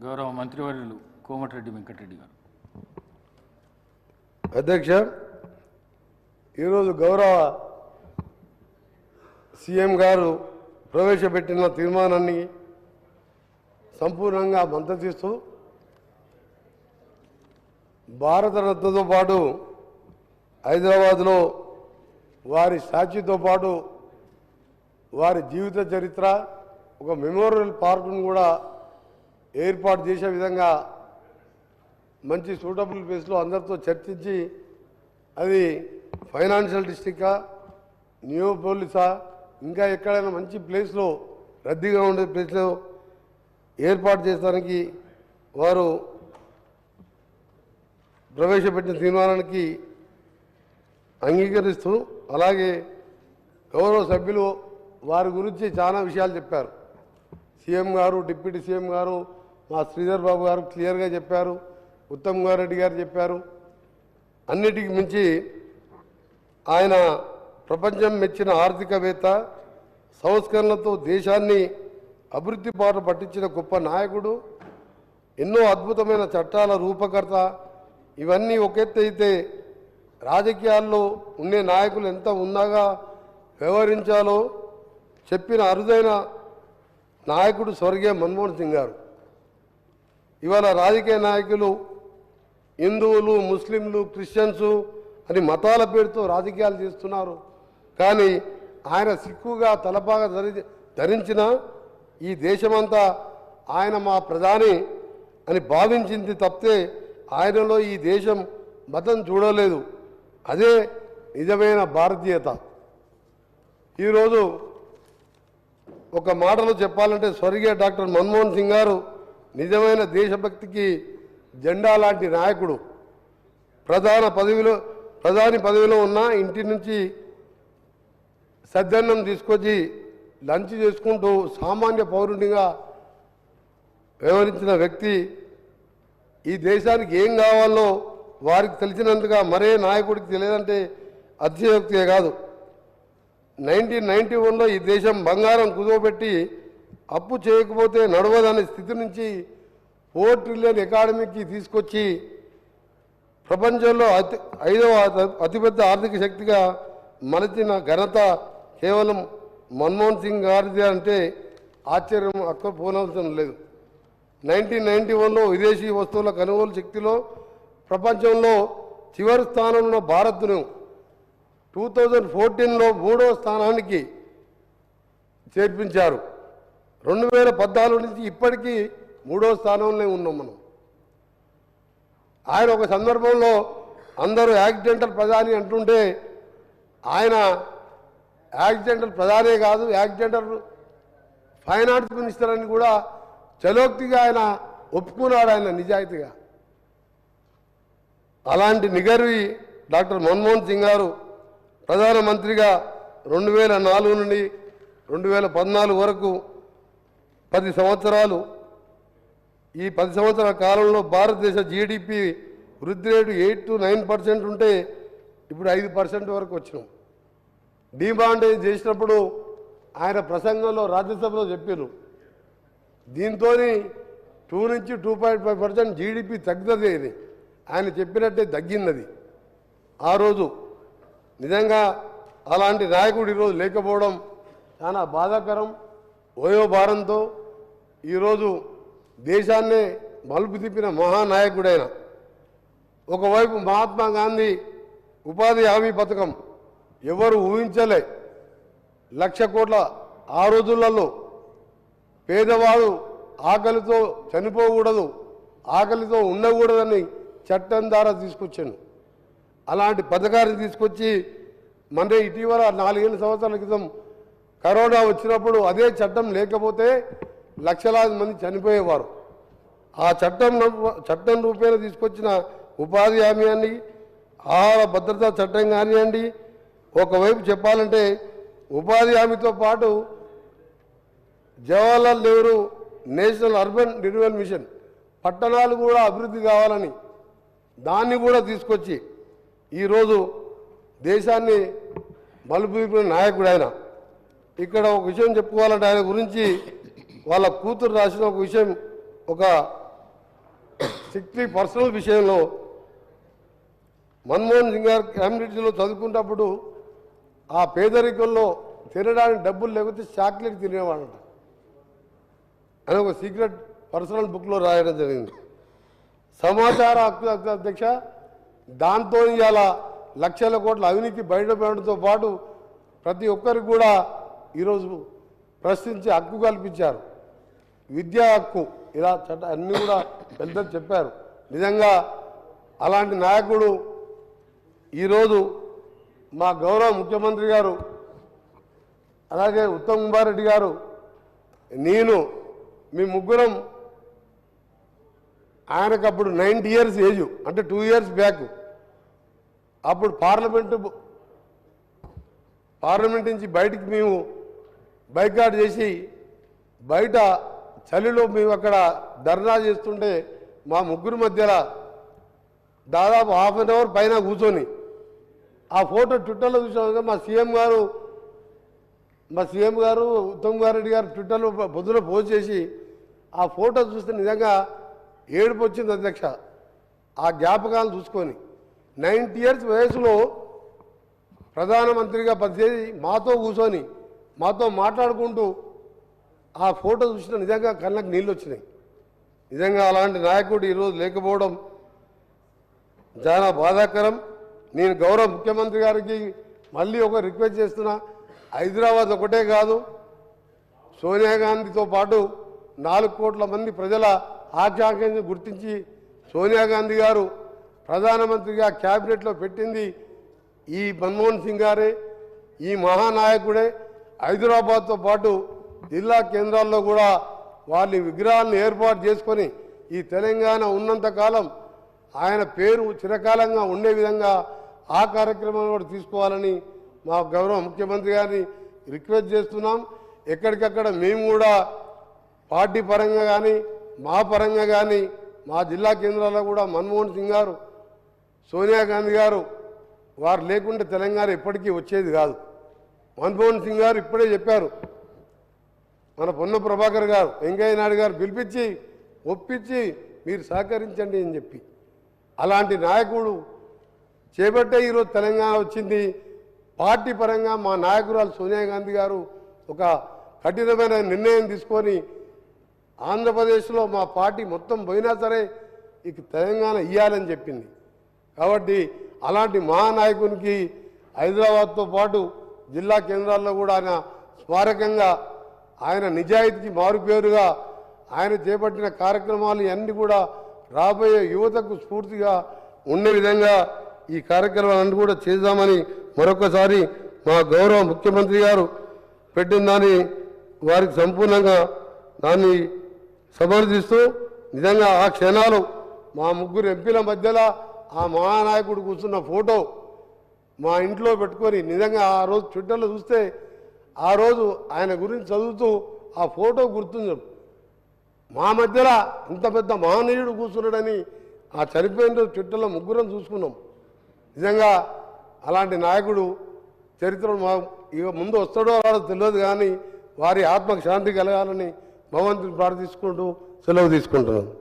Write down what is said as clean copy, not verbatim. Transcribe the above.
గౌరవ మంత్రివర్యులు కోమటిరెడ్డి వెంకటరెడ్డి గారు. అధ్యక్ష, ఈరోజు గౌరవ సీఎం గారు ప్రవేశపెట్టిన తీర్మానాన్ని సంపూర్ణంగా మద్దతిస్తూ భారతరత్నతో పాటు హైదరాబాద్లో వారి స్టాచ్యూతో పాటు వారి జీవిత చరిత్ర ఒక మెమోరియల్ పార్కును కూడా ఏర్పాటు చేసే విధంగా మంచి సూటబుల్ ప్లేస్లో అందరితో చర్చించి అది ఫైనాన్షియల్ డిస్ట్రిక్టా, నియోపోలిసా, ఇంకా ఎక్కడైనా మంచి ప్లేస్లో రద్దీగా ఉండే ప్లేస్లో ఏర్పాటు చేసడానికి వారు ప్రవేశపెట్టిన తీర్మానానికి అంగీకరిస్తూ, అలాగే గౌరవ సభ్యులు వారి గురించి చాలా విషయాలు చెప్పారు. సీఎం గారు, డిప్యూటీ సీఎం గారు, మా శ్రీధర్ బాబు గారు క్లియర్గా చెప్పారు, ఉత్తమ్ కుమార్ రెడ్డి గారు చెప్పారు. అన్నిటికి మించి ఆయన ప్రపంచం మెచ్చిన ఆర్థికవేత్త, సంస్కరణలతో దేశాన్ని అభివృద్ధి బాట పట్టించిన గొప్ప నాయకుడు, ఎన్నో అద్భుతమైన చట్టాల రూపకర్త. ఇవన్నీ ఒక ఎత్తు అయితే రాజకీయాల్లో ఉండే నాయకులు ఎంత ఉన్నాగా వ్యవహరించాలో చెప్పిన అరుదైన నాయకుడు స్వర్గీయ మన్మోహన్ సింగ్ గారు. ఇవాళ రాజకీయ నాయకులు హిందువులు, ముస్లింలు, క్రిస్టియన్సు అని మతాల పేరుతో రాజకీయాలు చేస్తున్నారు. కానీ ఆయన సిక్కుగా తలపాగా ధరించిన ఈ దేశమంతా ఆయన మా ప్రధాని అని భావించింది తప్పితే ఆయనలో ఈ దేశం మతం చూడలేదు. అదే నిజమైన భారతీయత. ఈరోజు ఒక మాటలో చెప్పాలంటే స్వర్గీయ డాక్టర్ మన్మోహన్ సింగ్ గారు నిజమైన దేశభక్తికి జెండా లాంటి నాయకుడు. ప్రధాని పదవిలో ఉన్న ఇంటి నుంచి సద్దన్నం తీసుకొచ్చి లంచ్ చేసుకుంటూ సామాన్య పౌరునిగా వ్యవహరించిన వ్యక్తి. ఈ దేశానికి ఏం కావాలో వారికి తెలిసినంతగా మరే నాయకుడికి తెలియదంటే అతిశయోక్తే కాదు. 1991లో ఈ దేశం బంగారం కుదవబెట్టి అప్పు చేయకపోతే నడవదనే స్థితి నుంచి 4 ట్రిలియన్ ఎకానమీకి తీసుకొచ్చి ప్రపంచంలో ఐదవ అతిపెద్ద ఆర్థిక శక్తిగా మలచిన ఘనత కేవలం మన్మోహన్ సింగ్ గారిది అంటే ఆశ్చర్యం పోనవసరం లేదు. 1991లో విదేశీ వస్తువుల కొనుగోలు శక్తిలో ప్రపంచంలో చివరి స్థానంలో భారత్ను 2014లో 3వ స్థానానికి చేర్పించారు. 2014 నుంచి ఇప్పటికీ 3వ స్థానంలో ఉన్నాం మనం. ఆయన ఒక సందర్భంలో అందరూ యాక్సిడెంటల్ ప్రధాని అంటుంటే ఆయన యాక్సిడెంటల్ ప్రధానే కాదు, యాక్సిడెంటల్ ఫైనాన్స్ మినిస్టర్ అని కూడా చలోక్తిగా ఆయన ఒప్పుకున్నాడు, ఆయన నిజాయితీగా. అలాంటి నిగర్వి డాక్టర్ మన్మోహన్ సింగ్ గారు ప్రధానమంత్రిగా 2004 నుండి 2014 వరకు 10 సంవత్సరాలు. ఈ 10 సంవత్సరాల కాలంలో భారతదేశ జీడిపి వృద్ధి రేటు 8 to 9% ఉంటే ఇప్పుడు 5% వరకు వచ్చినాం. డిమాండైజ్ చేసినప్పుడు ఆయన ప్రసంగంలో రాజ్యసభలో చెప్పారు, దీంతో 2 నుంచి 2.5% జీడిపి తగ్గుతుంది అని. ఆయన చెప్పినట్టే తగ్గినది ఆ రోజు. నిజంగా అలాంటి నాయకుడు ఈరోజు లేకపోవడం చాలా బాధాకరం. వయోభారంతో ఈరోజు దేశాన్నే మలుపు తిప్పిన మహానాయకుడైన, ఒకవైపు మహాత్మా గాంధీ ఉపాధి హామీ పథకం ఎవరు ఊహించలే. 1,00,000 కోట్ల ఆ రోజులలో పేదవాడు ఆకలితో చనిపోకూడదు, ఆకలితో ఉండకూడదని చట్టం ద్వారా తీసుకొచ్చాను. అలాంటి పథకాన్ని తీసుకొచ్చి మన ఇటీవల 4 సంవత్సరాల క్రితం కరోనా వచ్చినప్పుడు అదే చట్టం లేకపోతే లక్షలాది మంది చనిపోయేవారు. ఆ చట్టం రూపేణ తీసుకొచ్చిన ఉపాధి హామీ అని, ఆహార భద్రతా చట్టం కానివ్వండి. ఒకవైపు చెప్పాలంటే ఉపాధి హామీతో పాటు Jawaharlal Nehru national urban renewal mission, పట్టణాలు కూడా అభివృద్ధి కావాలని దాన్ని కూడా తీసుకొచ్చి ఈరోజు దేశాన్ని మలుపు తిప్పిన నాయకుడు ఆయన. ఇక్కడ ఒక విషయం చెప్పుకోవాలంటే ఆయన గురించి వాళ్ళ కూతురు రాసిన ఒక విషయం, ఒక స్ట్రిక్ట్లీ పర్సనల్ విషయంలో మన్మోహన్ సింగ్ గారు క్యాంబ్రిడ్జ్లో చదువుకున్నప్పుడు ఆ పేదరికంలో తినడానికి డబ్బులు లేకపోతే చాక్లెట్ తినేవాడంట అని ఒక సీక్రెట్ పర్సనల్ బుక్లో రాయడం జరిగింది. సమాచార హక్కు అధ్యక్ష, దాంతో ఇవాళ లక్షల కోట్ల అవినీతి బయటపడడంతో పాటు ప్రతి ఒక్కరికి కూడా ఈరోజు ప్రశ్నించే హక్కు కల్పించారు. విద్యా హక్కు, ఇలా అన్నీ కూడా పెద్దలు చెప్పారు. నిజంగా అలాంటి నాయకుడు ఈరోజు మా గౌరవ ముఖ్యమంత్రి గారు, అలాగే ఉత్తమ్ కుమార్ రెడ్డి గారు, నేను మీ ముగ్గురం ఆయనకు అప్పుడు 90 years ఏజ్, అంటే 2 years బ్యాక్, అప్పుడు పార్లమెంట్ నుంచి బయటికి మేము బైకాట్ చేసి బయట చలిలో మేము అక్కడ ధర్నా చేస్తుంటే మా ముగ్గురు మధ్యలో దాదాపు ½ an hour పైన కూర్చొని ఆ ఫోటో ట్విట్టర్లో చూసాం. మా సీఎం గారు ఉత్తమ్ కుమార్ రెడ్డి గారు ట్విట్టర్లో పొద్దున పోస్ట్ చేసి ఆ ఫోటో చూస్తే నిజంగా ఏడుపు వచ్చింది అధ్యక్ష. ఆ జ్ఞాపకాలు చూసుకొని 90 years వయసులో ప్రధానమంత్రిగా పనిచేసి మాతో కూర్చొని మాతో మాట్లాడుకుంటూ ఆ ఫోటో చూసిన నిజంగా కళ్ళకు నీళ్ళు వచ్చినాయి. నిజంగా అలాంటి నాయకుడు ఈరోజు లేకపోవడం చాలా బాధాకరం. నేను గౌరవ ముఖ్యమంత్రి గారికి మళ్ళీ ఒక రిక్వెస్ట్ చేస్తున్నా, హైదరాబాద్ ఒకటే కాదు, సోనియా గాంధీతో పాటు 4 కోట్ల మంది ప్రజల ఆకాంక్షను గుర్తించి సోనియా గాంధీ గారు ప్రధానమంత్రిగా క్యాబినెట్లో పెట్టింది ఈ మన్మోహన్ సింగ్ గారే, ఈ మహానాయకుడే. హైదరాబాద్తో పాటు జిల్లా కేంద్రాల్లో కూడా వాళ్ళ విగ్రహాలను ఏర్పాటు చేసుకొని ఈ తెలంగాణ ఉన్నంతకాలం ఆయన పేరు చిరకాలంగా ఉండే విధంగా ఆ కార్యక్రమాన్ని కూడా తీసుకోవాలని మా గౌరవ ముఖ్యమంత్రి గారిని రిక్వెస్ట్ చేస్తున్నాం. ఎక్కడికక్కడ మేము కూడా పార్టీ పరంగా కానీ మా పరంగా కానీ మా జిల్లా కేంద్రాల్లో కూడా మన్మోహన్ సింగ్ గారు, సోనియా గాంధీ గారు వారు లేకుంటే తెలంగాణ ఎప్పటికీ వచ్చేది కాదు. మన్మోహన్ సింగ్ గారు ఇప్పుడే చెప్పారు, మన పొన్న ప్రభాకర్ గారు, వెంకయ్య నాయుడు గారు పిలిపించి ఒప్పించి మీరు సహకరించండి అని చెప్పి, అలాంటి నాయకుడు చేపట్టే ఈరోజు తెలంగాణ వచ్చింది. పార్టీ పరంగా మా నాయకురాలు సోనియా గాంధీ గారు ఒక కఠినమైన నిర్ణయం తీసుకొని ఆంధ్రప్రదేశ్లో మా పార్టీ మొత్తం పోయినా సరే ఇక తెలంగాణ ఇవ్వాలని చెప్పింది. కాబట్టి అలాంటి మహానాయకునికి హైదరాబాద్తో పాటు జిల్లా కేంద్రాల్లో కూడా ఆయన స్మారకంగా, ఆయన నిజాయితీకి మారుపేరుగా ఆయన చేపట్టిన కార్యక్రమాలు అన్నీ కూడా రాబోయే యువతకు స్ఫూర్తిగా ఉండే విధంగా ఈ కార్యక్రమాలన్నీ కూడా చేద్దామని మరొకసారి మా గౌరవ ముఖ్యమంత్రి గారు పెట్టిన దాన్ని వారికి సంపూర్ణంగా దాన్ని సమర్థిస్తూ, నిజంగా ఆ క్షణాలు మా ముగ్గురు ఎంపీల మధ్యలో ఆ మహానాయకుడు కూర్చున్న ఫోటో మా ఇంట్లో పెట్టుకొని నిజంగా ఆ రోజు ట్విట్టర్లో చూస్తే ఆ రోజు ఆయన గురించి చదువుతూ ఆ ఫోటో గుర్తుంది. మా మధ్యలో ఇంత పెద్ద మహనీయుడు కూర్చున్నాడని ఆ చనిపోయిన రోజు ట్విట్టర్లో ముగ్గురం చూసుకున్నాం. నిజంగా అలాంటి నాయకుడు చరిత్రలో ఇక ముందు వస్తాడో రాడో తెలియదు, కానీ వారి ఆత్మకు శాంతి కలగాలని భగవంతుని ప్రార్థించుకుంటూ సెలవు తీసుకుంటున్నాను.